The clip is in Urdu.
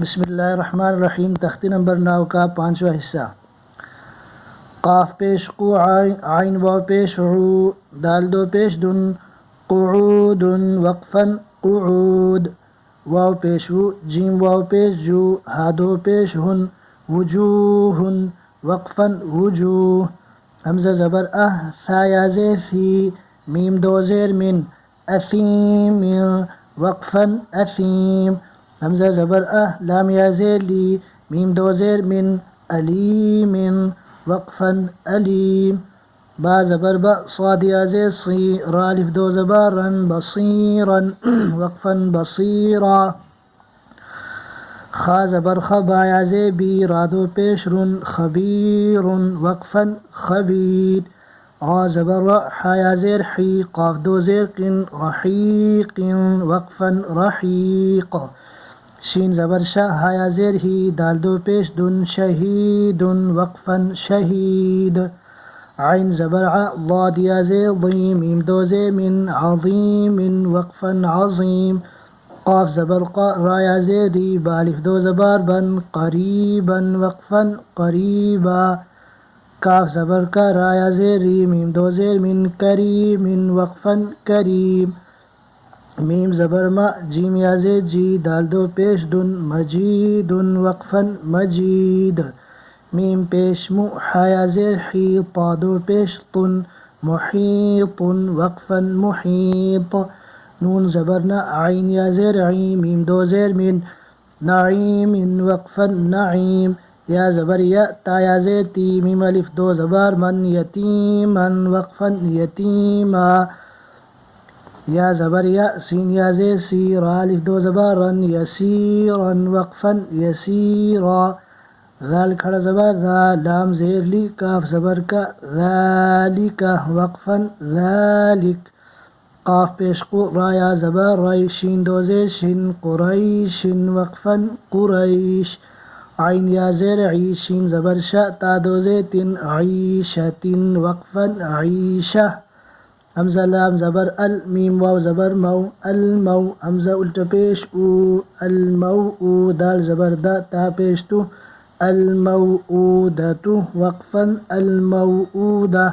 بسم اللہ الرحمن الرحیم۔ تختی نمبر 9 کا 5واں حصہ۔ قاف پیش قو، عین واو پیش عو، دال دو پیش دن، قعود وقفا قعود، واو پیش و، جیم واو پیش جو، ہا دو پیش ہن، وجوہ وقفا وجوہ، حمزہ زبر ثا یا زیر فی، میم دو زیر من، اثیم وقفا اثیم، حمزہ زبر لام یا زیر لی، میم دو زیر من، علیم وقفا علیم، با زبر با، صاد یا زیر صی، را الف دو زبر رن، بصیرا وقفا بصیرا، خا زبر خ، با یا زیر بی، را دو پیش رن، خبیر وقفا خبیر، عا زبر را، حا یا زیر حی، قاف دو زیر قن، رحیق وقفا رحیق، شین زبر شا، ہا یا زیر ہی، دال دو پیش دن، شہید وقفا شہید، عین زبر ع، ضاد یا زیر ضی، میم دو زیر من، عظیم وقفا عظیم، قاف زبر قا، را یا زیر ری، با الف دو زبر بن، قریبا وقفا قریبا، کاف زبر کا، را یا زیر ری، میم دو زیر من، کریم وقفا کریم، میم زبر ما، جیم یا زیر جی، دال دو پیش دن، مجید وقفا مجید، میم پیش مو، حا یا زیر حی، طا دو پیش طن، محیط وقفا محیط، نون زبر نا، عین یا زیر عی، میم دو زیر من، نعیم وقفا نعیم، یا زبر یا، تا یا زیر تی، میم الف دو زبر من، یتیما وقفا یتیما، یا زبر یا، سین یا زیر سی، را الف دو زبر رن، یسیرا وقفا یسیرا، ذال کھڑا زبر ذا، لام زیر لی، کاف زبر کا، ذالک وقفا ذالک، قاف پیش قو، را یا زبر ری، شین دو زیر شن، قریش وقفا قریش، عین یا زیر عی، شین زبر شا، تا دو زیر تن، عیشۃ وقفا عیشہ، حمزہ لام زبر ال، میم واو زبر مو، المو، حمزہ الٹا پیش او، المو، دال زبر دا، تا پیش تو، الموعودۃ وقفا الموعودہ۔